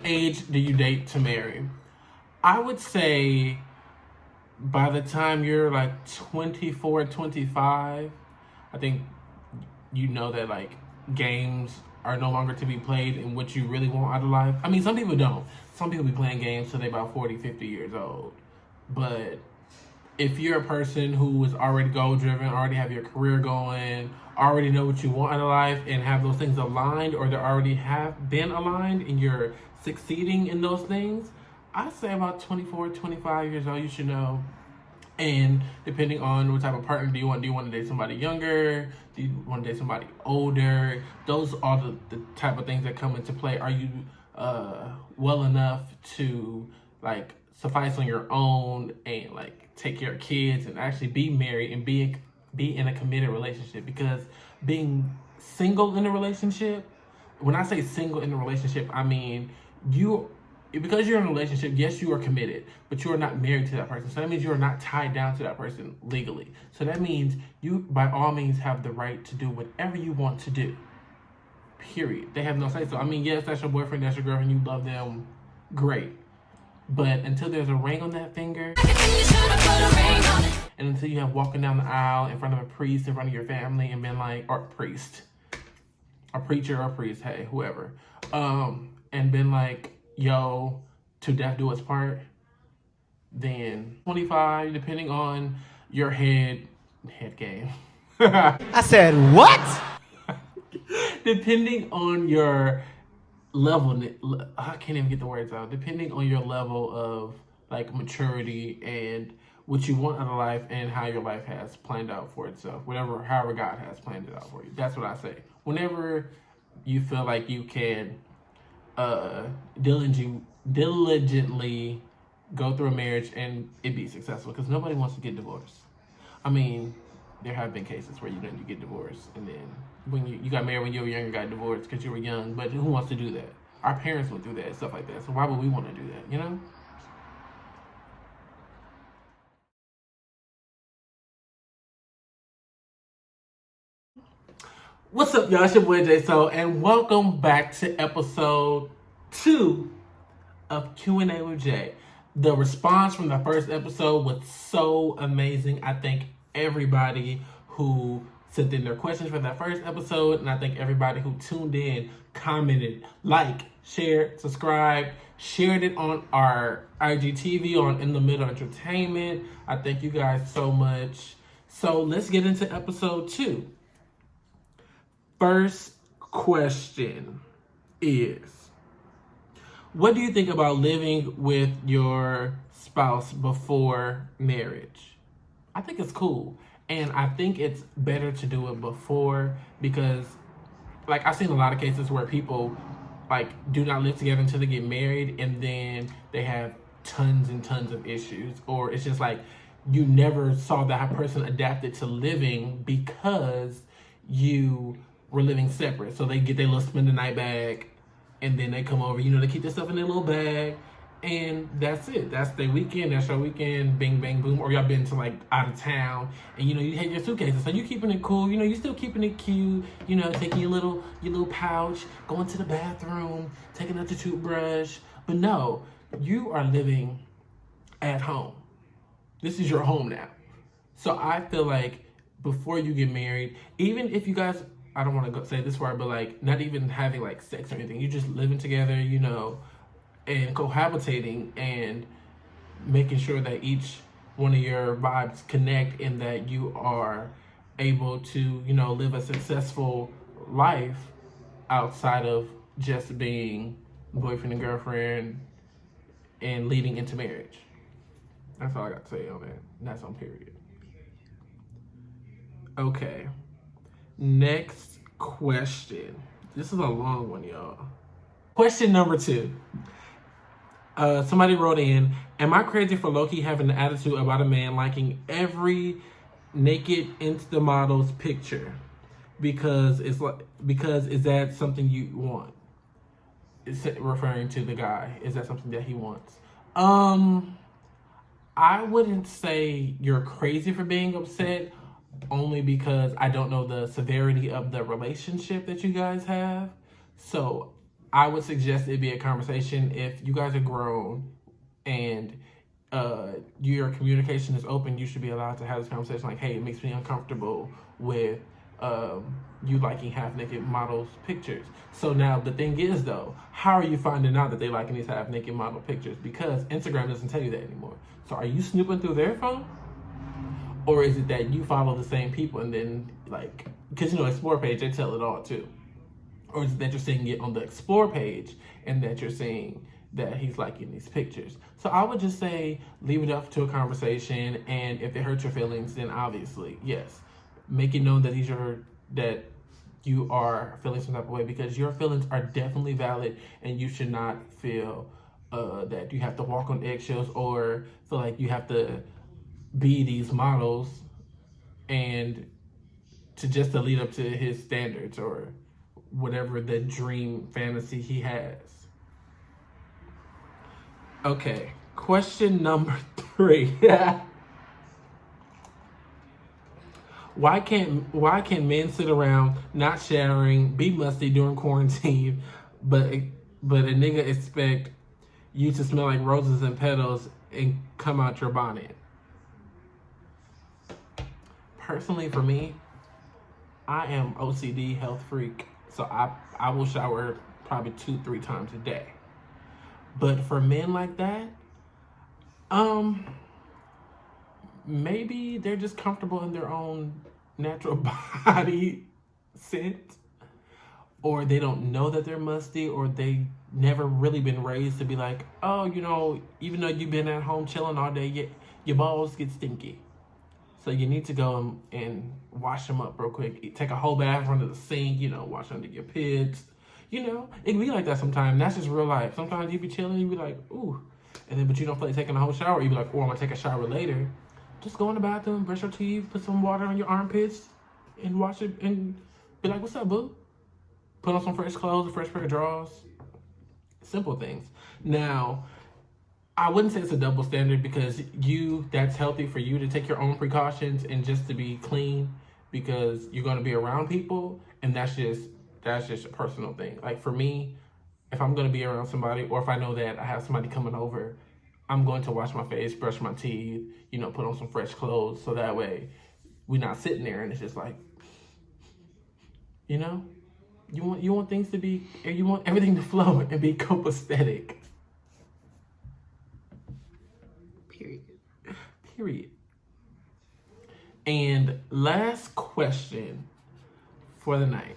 Age do you date to marry? I would say by the time you're like 24, 25, I think you know that like games are no longer to be played and what you really want out of life. I mean, some people don't. Some people be playing games till they about 40, 50 years old. But if you're a person who is already goal driven, already have your career going, already know what you want out of life, and have those things aligned, or they already have been aligned, and you're succeeding in those things, I say about 24, 25 years old, you should know. And depending on what type of partner do you want to date somebody younger? Do you want to date somebody older? Those are the type of things that come into play. Are you well enough to like suffice on your own and like take care of kids and actually be married and be in a committed relationship? Because being single in a relationship, when I say single in a relationship, I mean you because you're in a relationship, yes, you are committed, but you are not married to that person. So that means you are not tied down to that person legally. So that means you, by all means, have the right to do whatever you want to do. Period. They have no say so. I mean, yes, that's your boyfriend, that's your girlfriend, you love them, great. But until there's a ring on that finger, and until you have walking down the aisle in front of a priest, in front of your family, and been like, or priest, a preacher or a priest, hey, whoever, and been like, yo, to death do us part, then 25, depending on your head game. I said, what? Depending on your level, I can't even get the words out. Depending on your level of like maturity and what you want out of life and how your life has planned out for itself, however God has planned it out for you. That's what I say. Whenever you feel like you can diligently go through a marriage and it be successful, because nobody wants to get divorced. I mean, there have been cases where you get divorced, and then when you got married when you were young and got divorced because you were young. But who wants to do that? Our parents went through that and stuff like that. So why would we want to do that? You know? What's up, y'all? It's your boy J So, and welcome back to episode 2 of Q&A with Jay. The response from the first episode was so amazing. I thank everybody who sent in their questions for that first episode, and I thank everybody who tuned in, commented, liked, shared, subscribed, shared it on our IGTV on In the Middle Entertainment. I thank you guys so much. So let's get into episode 2. First question is, what do you think about living with your spouse before marriage? I think it's cool. And I think it's better to do it before, because like I've seen a lot of cases where people like do not live together until they get married, and then they have tons and tons of issues, or it's just like you never saw that person adapted to living because you were living separate. So they get their little spend the night bag, and then they come over, they keep their stuff in their little bag, and that's it. That's their weekend. That's your weekend. Bing, bang, boom. Or y'all been to like out of town, and you had your suitcases. So you keeping it cool. You still keeping it cute. Taking your little pouch, going to the bathroom, taking out the toothbrush. But no, you are living at home. This is your home now. So I feel like before you get married, even if you guys, I don't want to say this word, but like not even having like sex or anything, you just living together, and cohabitating and making sure that each one of your vibes connect, and that you are able to, live a successful life outside of just being boyfriend and girlfriend and leading into marriage. That's all I got to say on that. That's on period. Okay. Next question. This is a long one, y'all. Question number 2. Somebody wrote in, am I crazy for low-key having an attitude about a man liking every naked Insta model's picture? Because is that something you want? It's referring to the guy. Is that something that he wants? I wouldn't say you're crazy for being upset, only because I don't know the severity of the relationship that you guys have. So I would suggest it be a conversation if you guys are grown and your communication is open. You should be allowed to have this conversation like, hey, it makes me uncomfortable with you liking half naked models pictures. So now the thing is though, how are you finding out that they liking these half naked model pictures? Because Instagram doesn't tell you that anymore. So are you snooping through their phone? Or is it that you follow the same people and then like, because Explore page, they tell it all too. Or is it that you're seeing it on the Explore page and that you're seeing that he's liking these pictures? So I would just say leave it up to a conversation, and if it hurts your feelings, then obviously, yes, make it known that that you are feeling some type of way, because your feelings are definitely valid and you should not feel that you have to walk on eggshells or feel like you have to be these models and to lead up to his standards or whatever the dream fantasy he has. Okay, question number 3. Why can't men sit around not showering, be musty during quarantine, but a nigga expect you to smell like roses and petals and come out your bonnet? Personally, for me, I am OCD health freak, so I will shower probably 2-3 times a day. But for men like that, maybe they're just comfortable in their own natural body scent, or they don't know that they're musty, or they never really been raised to be like, oh, even though you've been at home chilling all day, your balls get stinky. So you need to go and wash them up real quick. Take a whole bath under the sink, wash under your pits. It can be like that sometimes. That's just real life. Sometimes you be chilling, you be like, ooh. But you don't feel like taking a whole shower. You be like, oh, I'm going to take a shower later. Just go in the bathroom, brush your teeth, put some water on your armpits, and wash it, and be like, what's up, boo? Put on some fresh clothes, a fresh pair of drawers. Simple things. Now, I wouldn't say it's a double standard, because that's healthy for you to take your own precautions and just to be clean, because you're going to be around people, and that's just a personal thing. Like for me, if I'm going to be around somebody, or if I know that I have somebody coming over, I'm going to wash my face, brush my teeth, put on some fresh clothes, so that way we're not sitting there and it's just like, you want things to be, and you want everything to flow and be copacetic. Period. And last question for the night.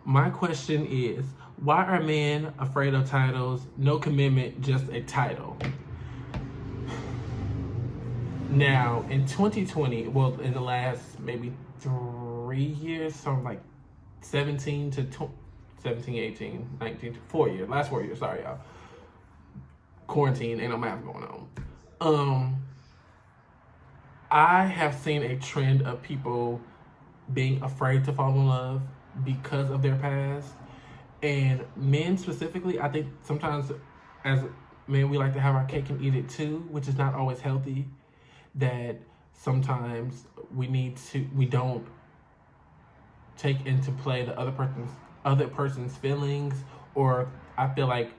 My question is, why are men afraid of titles? No commitment, just a title. Now, in 2020, well, in the last maybe 3 years, something like 17, 18, 19, 4 years, last 4 years, sorry, y'all. Quarantine, ain't no math going on. I have seen a trend of people being afraid to fall in love because of their past. And men specifically, I think sometimes as men, we like to have our cake and eat it too, which is not always healthy. That sometimes we don't take into play the other person's feelings, or I feel like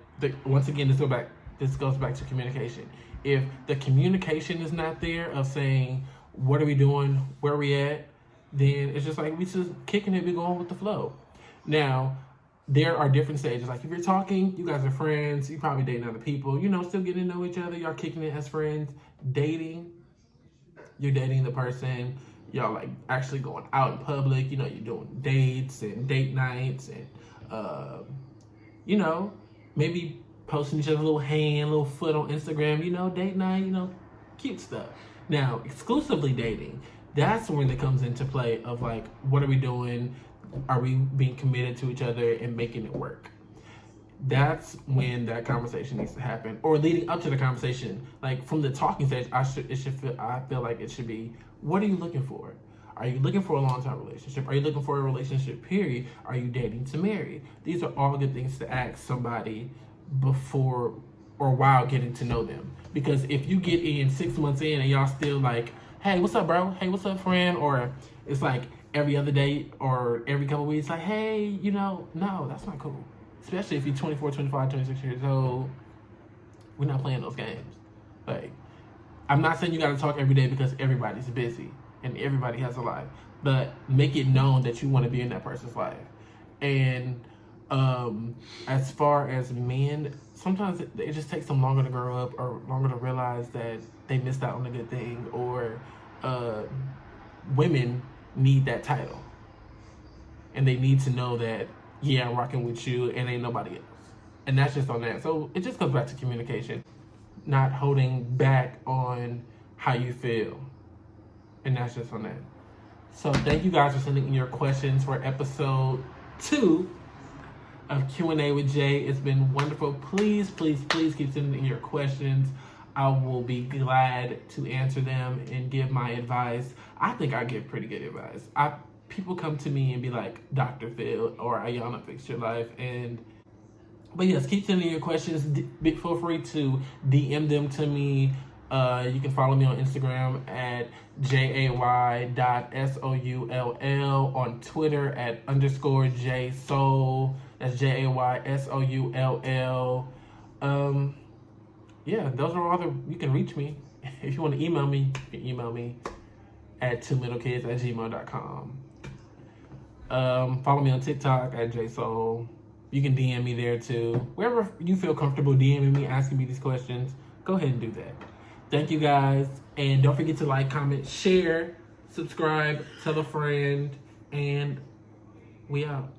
once again, this goes back to communication. If the communication is not there of saying, what are we doing, where are we at, then it's just like we just kicking it, we going with the flow. Now, there are different stages. Like if you're talking, you guys are friends, you probably dating other people, still getting to know each other, y'all kicking it as friends. Dating, you're dating the person, y'all like actually going out in public, you're doing dates and date nights and, maybe posting each other's little hand, little foot on Instagram, date night, cute stuff. Now, exclusively dating, that's when it comes into play of like, what are we doing? Are we being committed to each other and making it work? That's when that conversation needs to happen, or leading up to the conversation. Like from the talking stage, I feel like it should be, what are you looking for? Are you looking for a long-term relationship? Are you looking for a relationship, period? Are you dating to marry? These are all good things to ask somebody before or while getting to know them. Because if you get in 6 months in and y'all still like, hey, what's up, bro? Hey, what's up, friend? Or it's like every other day or every couple weeks, like, hey, no, that's not cool. especially if you're 24, 25, 26 years old. We're not playing those games. Like, I'm not saying you got to talk every day because everybody's busy and everybody has a life, but make it known that you want to be in that person's life. And as far as men, sometimes it just takes them longer to grow up or longer to realize that they missed out on a good thing, or women need that title. And they need to know that, yeah, I'm rocking with you and ain't nobody else. And that's just on that. So it just comes back to communication, not holding back on how you feel. And that's just on that. So thank you guys for sending in your questions for episode 2 of Q&A with Jay. It's been wonderful. Please, please, please keep sending in your questions. I will be glad to answer them and give my advice. I think I give pretty good advice. People come to me and be like, Dr. Phil or Ayana Fix Your Life. But yes, keep sending your questions. Feel free to DM them to me. You can follow me on Instagram at jay.soull, on Twitter at _jsoul. That's JAYSOULL. Yeah, those are all you can reach me. If you want to email me, you can email me at 2middlekids@gmail.com. Follow me on TikTok at jsoul. You can DM me there too. Wherever you feel comfortable DMing me, asking me these questions, go ahead and do that. Thank you guys. And don't forget to like, comment, share, subscribe, tell a friend, and we out.